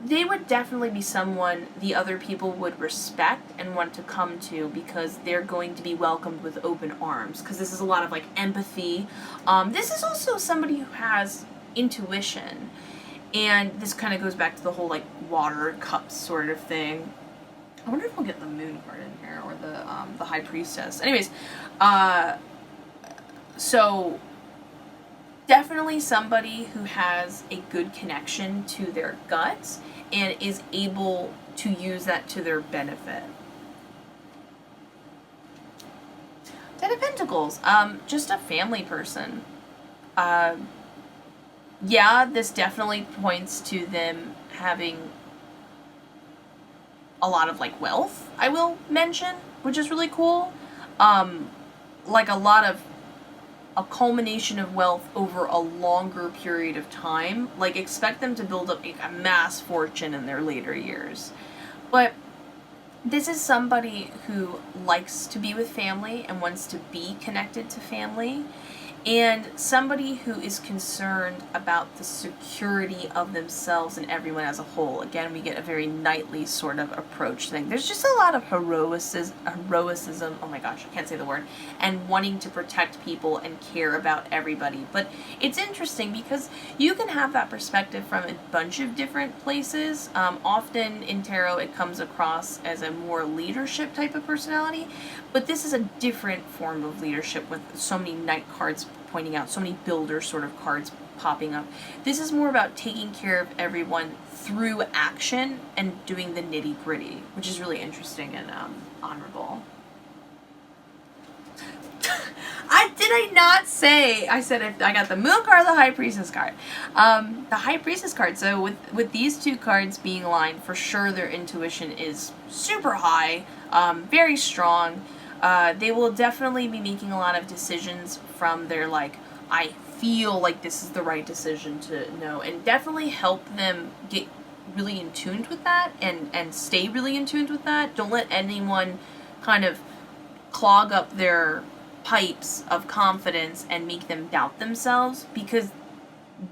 they would definitely be someone the other people would respect and want to come to, because they're going to be welcomed with open arms, because this is a lot of like empathy. This is also somebody who has intuition, and this kind of goes back to the whole like water cups sort of thing. I wonder if we'll get the moon card in here, or the high priestess. Anyways, so definitely somebody who has a good connection to their gut and is able to use that to their benefit. Ten of Pentacles, just a family person. Yeah, this definitely points to them having a lot of like wealth, I will mention, which is really cool. Like a culmination of wealth over a longer period of time. Like, expect them to build up a mass fortune in their later years. But this is somebody who likes to be with family and wants to be connected to family, and somebody who is concerned about the security of themselves and everyone as a whole. Again, we get a very knightly sort of approach thing. There's just a lot of heroicism, oh my gosh, I can't say the word, and wanting to protect people and care about everybody. But it's interesting because you can have that perspective from a bunch of different places. Often in tarot it comes across as a more leadership type of personality, but this is a different form of leadership with so many knight cards pointing out, so many builder sort of cards popping up. This is more about taking care of everyone through action and doing the nitty gritty, which is really interesting and honorable. Did I not say? I said I got the Moon card, the High Priestess card. The High Priestess card. So with these two cards being aligned, for sure their intuition is super high, very strong. They will definitely be making a lot of decisions from their, like, I feel like this is the right decision to know, and definitely help them get really in tune with that and stay really in tune with that. Don't let anyone kind of clog up their pipes of confidence and make them doubt themselves, because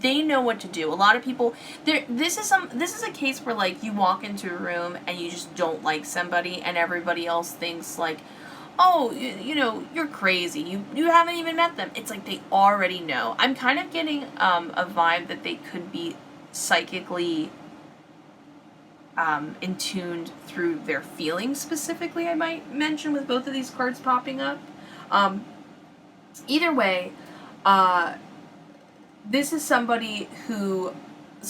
they know what to do. A lot of people, this is a case where, like, you walk into a room and you just don't like somebody and everybody else thinks, like, oh, you know, you're crazy. You haven't even met them. It's like they already know. I'm kind of getting a vibe that they could be psychically in tuned through their feelings specifically, I might mention, with both of these cards popping up. Either way, this is somebody who,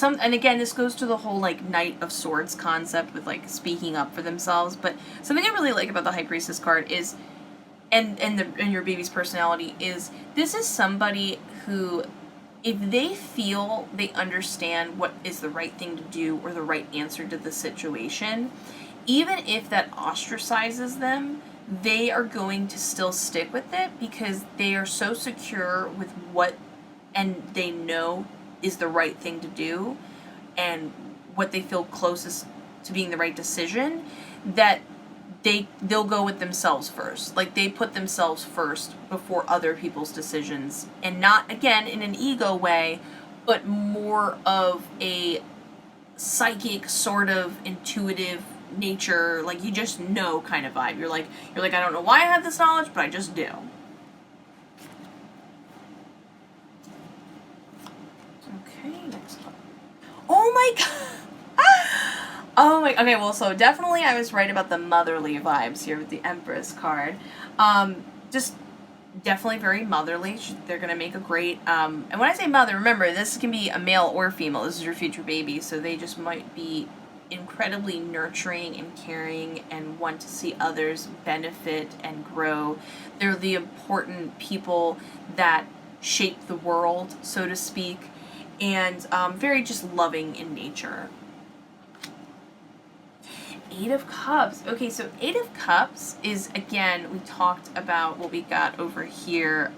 and again, this goes to the whole, like, Knight of Swords concept with, like, speaking up for themselves, but something I really like about the High Priestess card is, and your baby's personality is, this is somebody who, if they feel they understand what is the right thing to do or the right answer to the situation, even if that ostracizes them, they are going to still stick with it because they are so secure with what, and they know is the right thing to do and what they feel closest to being the right decision, that they'll go with themselves first. Like, they put themselves first before other people's decisions, and not, again, in an ego way, but more of a psychic, sort of intuitive nature, like, you just know kind of vibe. You're like, I don't know why I have this knowledge, but I just do. Okay, next one. Oh my god! Oh my, okay, well, so definitely I was right about the motherly vibes here with the Empress card. Just definitely very motherly. They're gonna make a great, and when I say mother, remember, this can be a male or female. This is your future baby, so they just might be incredibly nurturing and caring and want to see others benefit and grow. They're the important people that shape the world, so to speak, and very just loving in nature. Eight of Cups. Okay, so Eight of Cups is, again, we talked about what we got over here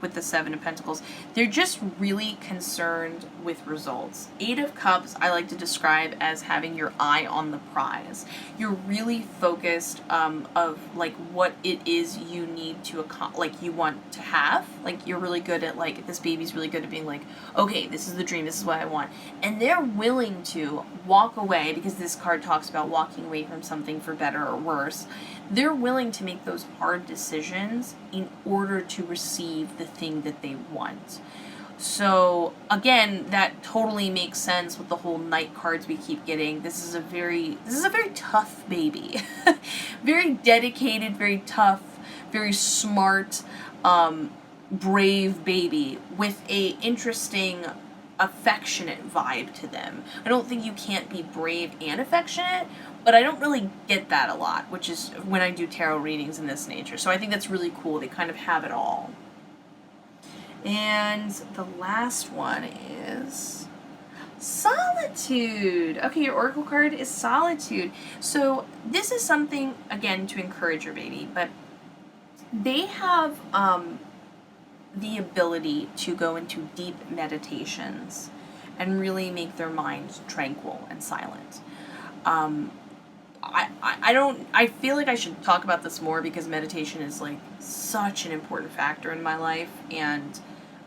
with the Seven of Pentacles. They're just really concerned with results. Eight of Cups I like to describe as having your eye on the prize. You're really focused of, like, what it is you need to like, you want to have. Like, you're really good at, like, this baby's really good at being like, okay, this is the dream, this is what I want. And they're willing to walk away, because this card talks about walking away from something for better or worse. They're willing to make those hard decisions in order to receive the thing that they want. So again, that totally makes sense with the whole Knight cards we keep getting. This is a very tough baby. Very dedicated, very tough, very smart, brave baby with a interesting, affectionate vibe to them. I don't think you can't be brave and affectionate, but I don't really get that a lot, which is when I do tarot readings in this nature. So I think that's really cool. They kind of have it all. And the last one is Solitude. Okay, your oracle card is Solitude. So this is something, again, to encourage your baby, but they have the ability to go into deep meditations and really make their minds tranquil and silent. I feel like I should talk about this more because meditation is like such an important factor in my life, and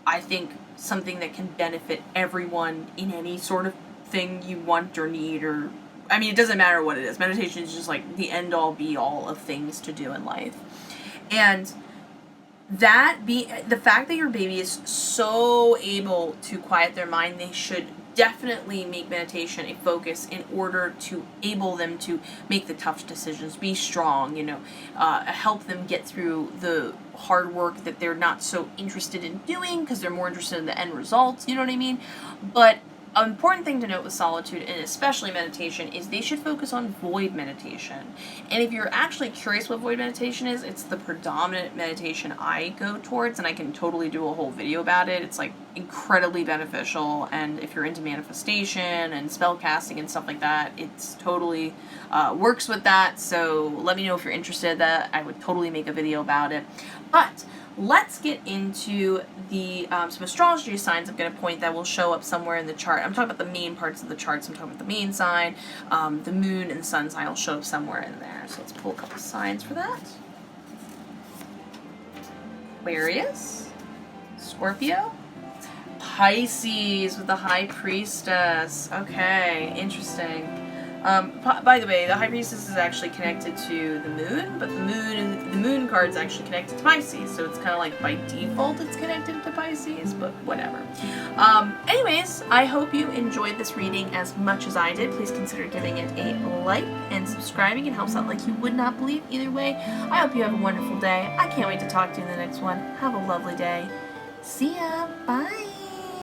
I think something that can benefit everyone in any sort of thing you want or need, or I mean, it doesn't matter what it is. Meditation is just like the end all be all of things to do in life. And the fact that your baby is so able to quiet their mind, they should definitely make meditation a focus in order to able them to make the tough decisions, be strong, help them get through the hard work that they're not so interested in doing because they're more interested in the end results, you know what I mean? But an important thing to note with solitude, and especially meditation, is they should focus on void meditation. And if you're actually curious what void meditation is, it's the predominant meditation I go towards, and I can totally do a whole video about it. It's like incredibly beneficial, and if you're into manifestation and spell casting and stuff like that, it's totally works with that. So let me know if you're interested in that. I would totally make a video about it. But let's get into the some astrology signs I'm going to point that will show up somewhere in the chart. I'm talking about the main parts of the charts. I'm talking about the main sign, the moon and the sun sign will show up somewhere in there. So let's pull a couple signs for that. Aquarius, Scorpio, Pisces with the High Priestess. Okay, interesting. By the way, the High Priestess is actually connected to the moon, but the moon card's actually connected to Pisces, so it's kind of like by default it's connected to Pisces, but whatever. Anyways, I hope you enjoyed this reading as much as I did. Please consider giving it a like and subscribing. It helps out like you would not believe. Either way, I hope you have a wonderful day. I can't wait to talk to you in the next one. Have a lovely day. See ya. Bye.